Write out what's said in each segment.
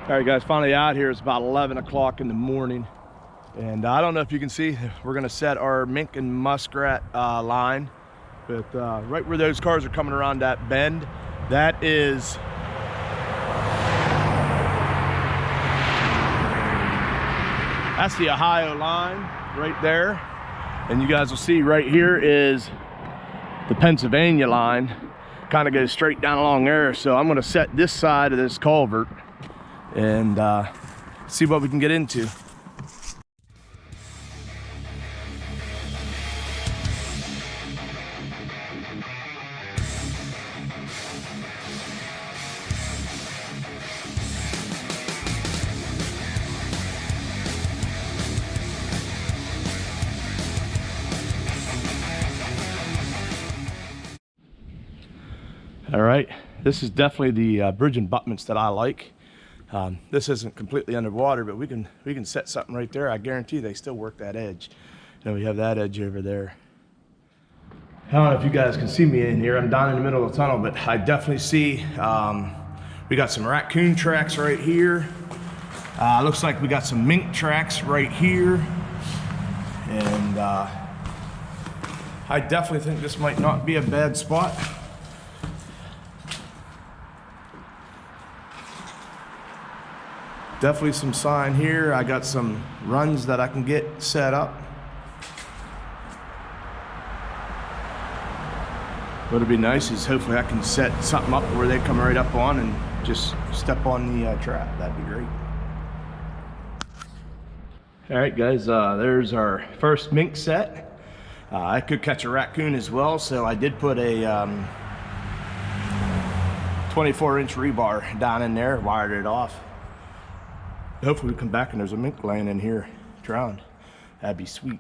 All right, guys, finally out here. It's about 11 o'clock in the morning. And I don't know if you can see, we're gonna set our mink and muskrat line. But right where those cars are coming around that bend, that's the Ohio line right there. And you guys will see right here is the Pennsylvania line. Kind of goes straight down along there. So I'm gonna set this side of this culvert and see what we can get into. All right, this is definitely the bridge abutments that I like. This isn't completely underwater, but we can set something right there. I guarantee they still work that edge. And we have that edge over there. I don't know if you guys can see me in here. I'm down in the middle of the tunnel, but I definitely see we got some raccoon tracks right here. Looks like we got some mink tracks right here. And I definitely think this might not be a bad spot. Definitely some sign here. I got some runs that I can get set up. What'll be nice is hopefully I can set something up where they come right up on and just step on the trap. That'd be great. All right, guys, there's our first mink set. I could catch a raccoon as well, so I did put a 24-inch rebar down in there, wired it off. Hopefully we come back and there's a mink laying in here drowned. That'd be sweet.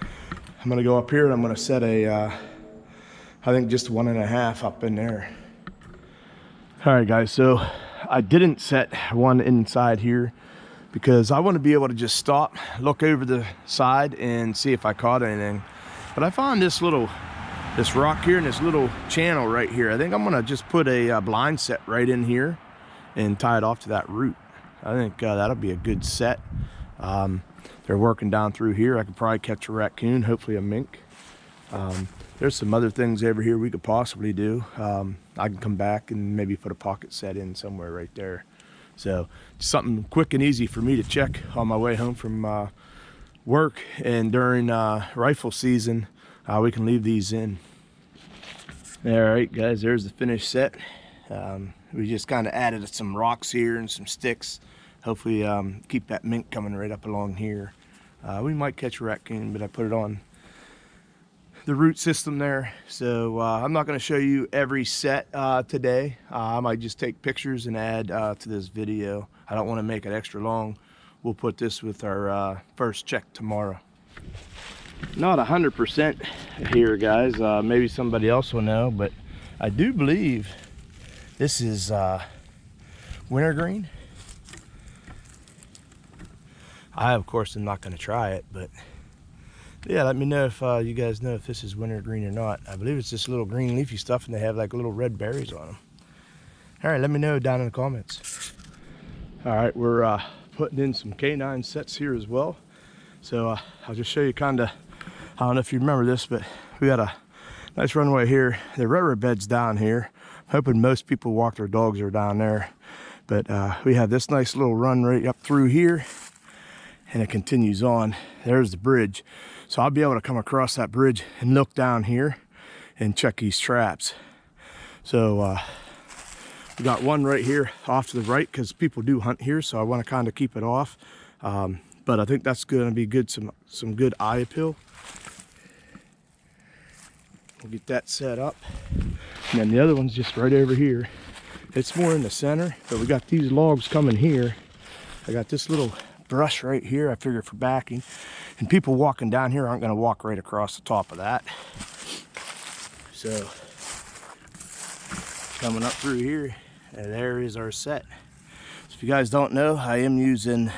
I'm gonna go up here and I'm gonna set a, I think just 1.5 up in there. All right, guys, so I didn't set one inside here because I want to be able to just stop, look over the side and see if I caught anything. But I found this rock here and this little channel right here. I think I'm gonna just put a blind set right in here and tie it off to that root. I think that'll be a good set. They're working down through here. I could probably catch a raccoon, hopefully a mink. There's some other things over here we could possibly do. I can come back and maybe put a pocket set in somewhere right there. So something quick and easy for me to check on my way home from work. And during rifle season, we can leave these in. All right, guys, there's the finished set. We just kind of added some rocks here and some sticks. Hopefully keep that mink coming right up along here. We might catch a raccoon, but I put it on the root system there. So I'm not going to show you every set today. I might just take pictures and add to this video. I don't want to make it extra long. We'll put this with our first check tomorrow. Not 100% here, guys. Maybe somebody else will know, but I do believe this is wintergreen. I, of course, am not going to try it, but yeah, let me know if you guys know if this is wintergreen or not. I believe it's this little green leafy stuff, and they have like little red berries on them. All right, let me know down in the comments. All right, we're putting in some canine sets here as well. So I'll just show you kind of, I don't know if you remember this, but we got a nice runway here. The railroad bed's down here. I'm hoping most people walk their dogs are down there. But we have this nice little run right up through here, and it continues on. There's the bridge. So I'll be able to come across that bridge and look down here and check these traps. So we got one right here off to the right because people do hunt here, so I want to kind of keep it off. But I think that's going to be good, some good eye appeal. We'll get that set up. And then the other one's just right over here. It's more in the center, but we got these logs coming here. I got this little brush right here, I figure for backing. And people walking down here aren't gonna walk right across the top of that. So, coming up through here, and there is our set. So if you guys don't know, I am using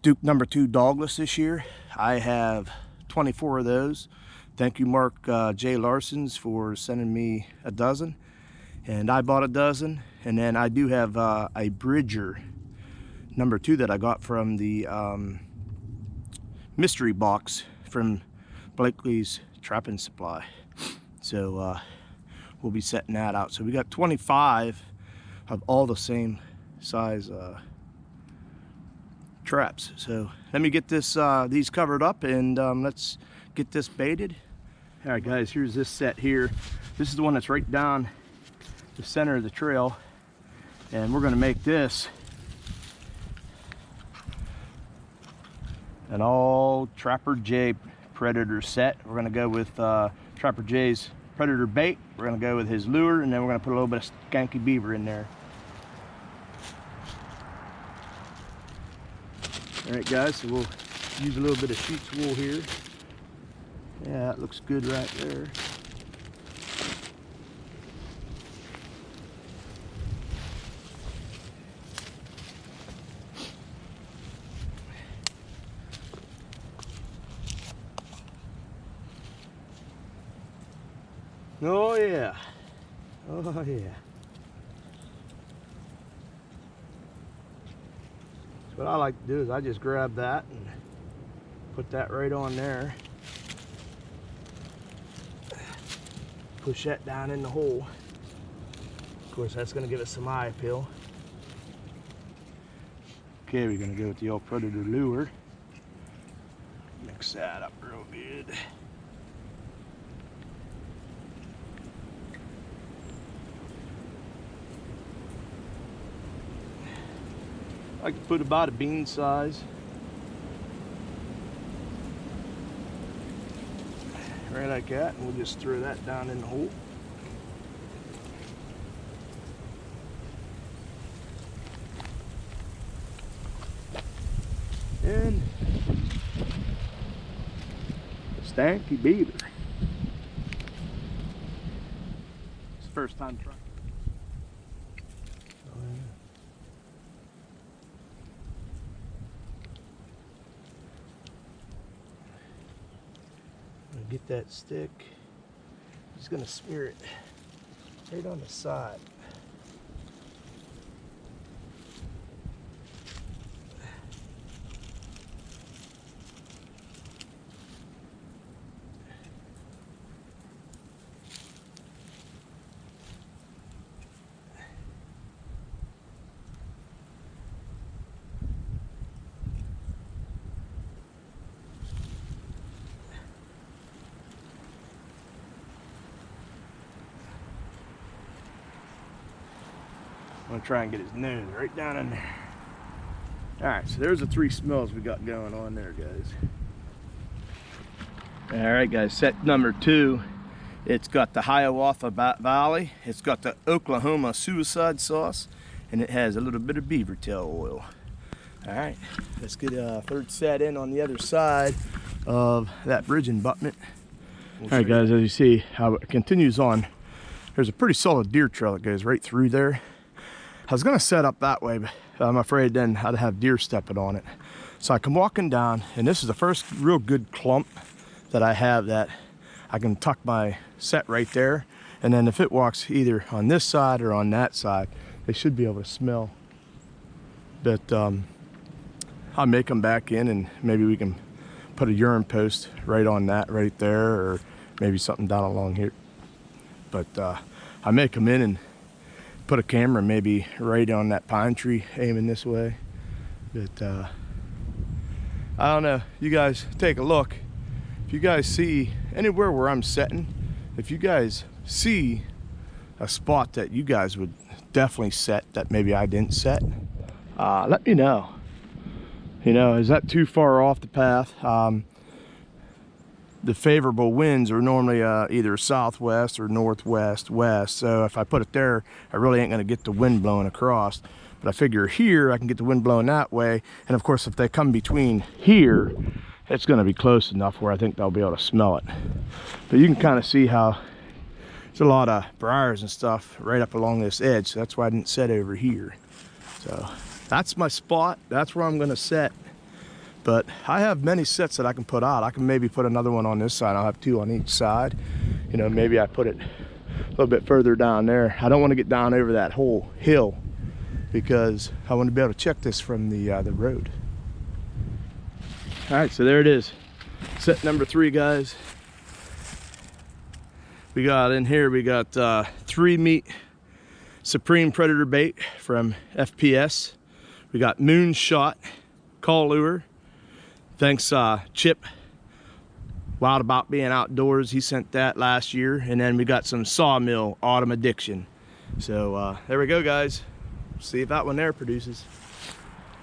Duke No. 2 dogless this year. I have 24 of those. Thank you, Mark J. Larson's, for sending me a dozen. And I bought a dozen, And then I do have a Bridger number 2 that I got from the mystery box from Blakely's Trapping Supply. So we'll be setting that out. So we got 25 of all the same size traps. So let me get this these covered up, and let's get this baited. All right guys, here's this set here. This is the one that's right down the center of the trail, and we're going to make this an all Trapper J Predator set. We're going to go with Trapper J's Predator bait. We're going to go with his lure, and then we're going to put a little bit of skanky beaver in there. All right guys, so we'll use a little bit of sheep's wool here. Yeah, that looks good right there. Oh yeah, oh yeah. So what I like to do is I just grab that and put that right on there. Push that down in the hole. Of course, that's going to give us some eye appeal. Okay, we're going to go with the old Predator lure. Mix that up real good. I can put about a bean size. Right like that, and we'll just throw that down in the hole. And stanky beaver. It's the first time trying. Oh, yeah. Get that stick. Just gonna smear it right on the side. I'm gonna try and get his nose right down in there. All right, so there's the 3 smells we got going on there, guys. All right, guys, set number 2. It's got the Hiawatha Valley. It's got the Oklahoma suicide sauce, and it has a little bit of beaver tail oil. All right, let's get a 3rd set in on the other side of that bridge abutment. All right, guys, as you see how it continues on, there's a pretty solid deer trail that goes right through there. I was gonna set up that way, but I'm afraid then I'd have deer stepping on it. So I come walking down, and this is the first real good clump that I have that I can tuck my set right there. And then if it walks either on this side or on that side, they should be able to smell. But I'll make them back in, and maybe we can put a urine post right on that right there, or maybe something down along here. But I make them in and put a camera maybe right on that pine tree aiming this way. But I don't know, you guys take a look. If you guys see anywhere where I'm setting, if you guys see a spot that you guys would definitely set that maybe I didn't set, let me know. You know, is that too far off the path? The favorable winds are normally either southwest or northwest west, so if I put it there, I really ain't going to get the wind blowing across. But I figure here I can get the wind blowing that way, and of course if they come between here, it's going to be close enough where I think they'll be able to smell it. But you can kind of see how there's a lot of briars and stuff right up along this edge, so that's why I didn't set over here. So that's my spot, that's where I'm going to set. But I have many sets that I can put out. I can maybe put another one on this side. I'll have 2 on each side. You know, maybe I put it little bit further down there. I don't want to get down over that whole hill because I want to be able to check this from the road. All right, so there it is. Set number 3, guys. We got in here, we got 3 meat Supreme Predator bait from FPS. We got Moonshot call lure. Thanks Chip Wild About Being Outdoors. He sent that last year. And then we got some Sawmill Autumn Addiction. So there we go, guys. See if that one there produces.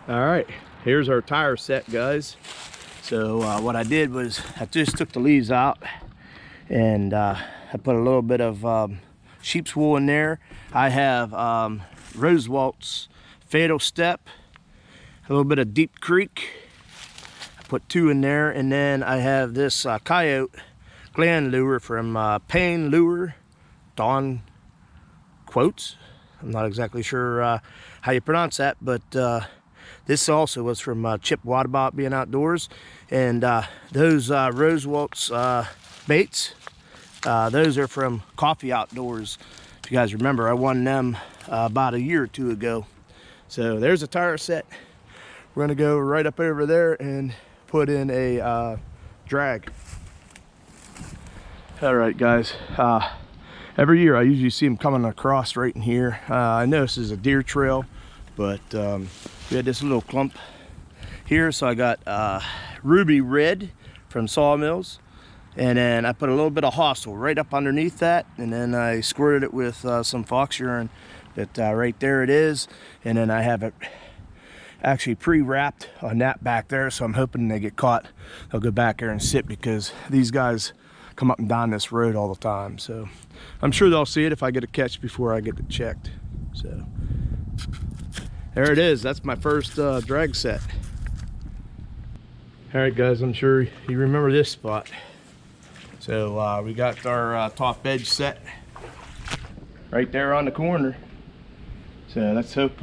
All right, here's our tire set, guys. So what I did was I just took the leaves out and I put a little bit of sheep's wool in there. I have Roosevelt's Fatal Step, a little bit of Deep Creek. I put 2 in there, and then I have this Coyote Gland lure from Payne Lure, Dawn Quotes. I'm not exactly sure how you pronounce that, but this also was from Chip Wild About Being Outdoors. And those Roosevelt's baits, those are from Coffee Outdoors. If you guys remember, I won them about a year or 2 ago. So there's a tire set. We're gonna go right up over there and put in a drag. All right, guys. Every year I usually see them coming across right in here. I know this is a deer trail, but we had this little clump here. So I got Ruby Red from Sawmills. And then I put a little bit of hostel right up underneath that, and then I squirted it with some fox urine. But right there it is. And then I have it actually pre-wrapped on that back there, so I'm hoping they get caught. They'll go back there and sit, because these guys come up and down this road all the time. So I'm sure they'll see it if I get a catch before I get it checked. So there it is. That's my first drag set. All right, guys, I'm sure you remember this spot. So we got our top edge set right there on the corner. So let's hope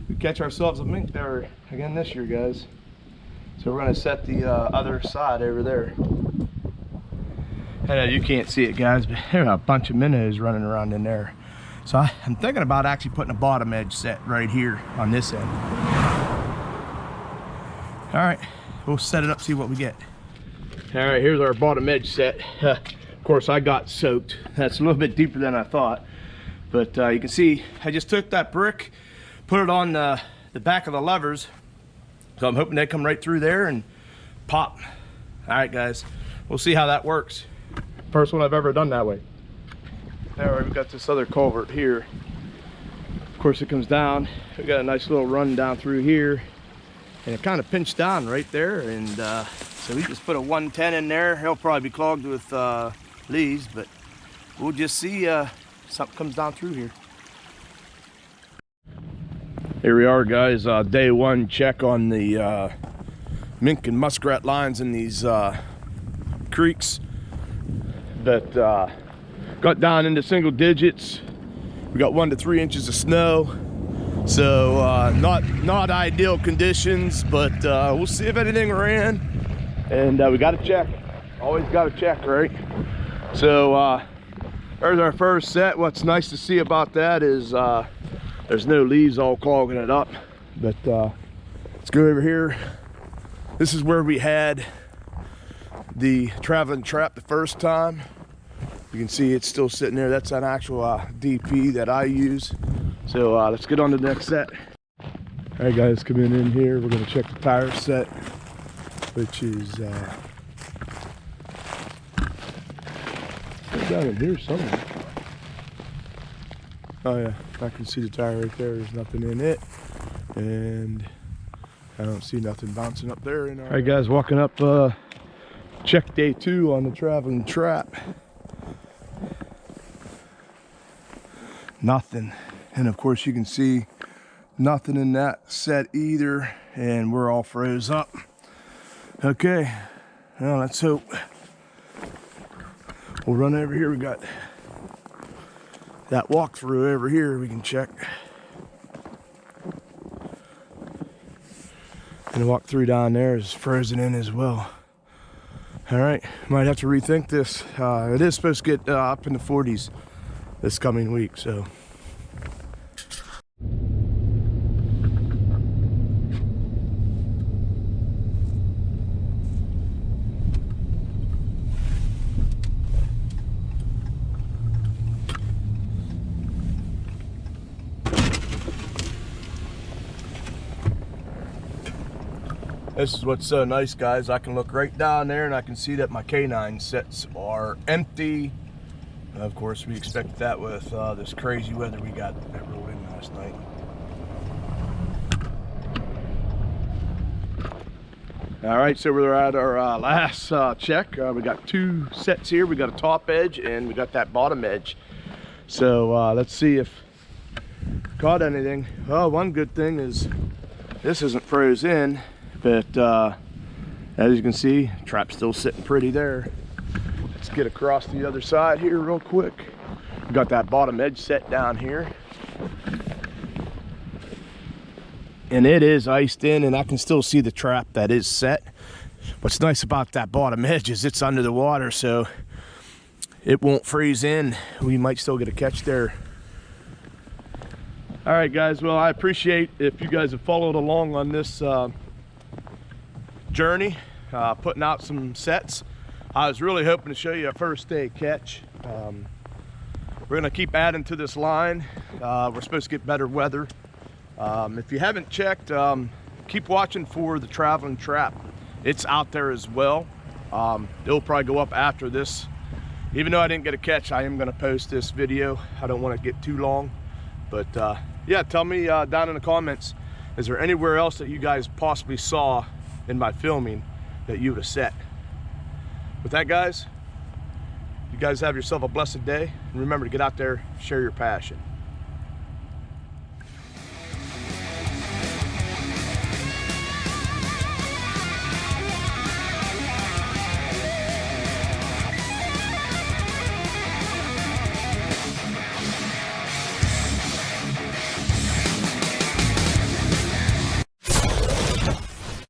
we catch ourselves a mink there again this year, guys. So we're gonna set the other side over there. And you can't see it, guys, but there are a bunch of minnows running around in there. So I'm thinking about actually putting a bottom edge set right here on this end. All right, we'll set it up, see what we get. All right, here's our bottom edge set. Of course, I got soaked. That's a little bit deeper than I thought. But you can see, I just took that brick, put it on the back of the levers. So I'm hoping they come right through there and pop. All right, guys, we'll see how that works. First one I've ever done that way. All right, we've got this other culvert here. Of course, it comes down. We got a nice little run down through here. And it kind of pinched down right there. And so we just put a 110 in there. It'll probably be clogged with leaves, but we'll just see something comes down through here. Here we are, guys. Day 1 check on the mink and muskrat lines in these creeks. But got down into single digits. We got 1 to 3 inches of snow. So not ideal conditions, but we'll see if anything ran. And we got to check. Always got to check, right? So there's our first set. What's nice to see about that is there's no leaves all clogging it up. But let's go over here. This is where we had the traveling trap the first time. You can see it's still sitting there. That's an actual DP that I use. So let's get on to the next set. All right, guys, coming in here, we're gonna check the tire set, which is down in here somewhere. Oh yeah, I can see the tire right there. There's nothing in it, and I don't see nothing bouncing up there. All right, guys, walking up check day 2 on the traveling trap. Nothing. And of course you can see nothing in that set either, and we're all froze up. Okay, well, let's hope. We'll run over here. We got that walkthrough over here we can check. And the walkthrough down there is frozen in as well. All right, might have to rethink this. It is supposed to get up in the 40s this coming week, so. This is what's so nice, guys. I can look right down there and I can see that my canine sets are empty. Of course, we expected that with this crazy weather we got that rolled in last night. All right, so we're at our last check. We got 2 sets here. We got a top edge and we got that bottom edge. So let's see if caught anything. Well, one good thing is this isn't froze in. But as you can see, trap's still sitting pretty there. Let's get across the other side here real quick. We got that bottom edge set down here. And it is iced in, and I can still see the trap that is set. What's nice about that bottom edge is it's under the water, so it won't freeze in. We might still get a catch there. All right, guys, well, I appreciate if you guys have followed along on this journey, putting out some sets. I was really hoping to show you a first day catch. We're gonna keep adding to this line. We're supposed to get better weather. If you haven't checked, keep watching for the traveling trap. It's out there as well. It'll probably go up after this. Even though I didn't get a catch, I am gonna post this video. I don't want to get too long, but yeah, tell me down in the comments, is there anywhere else that you guys possibly saw in my filming that you would have set? With that, guys, you guys have yourself a blessed day, and remember to get out there, share your passion.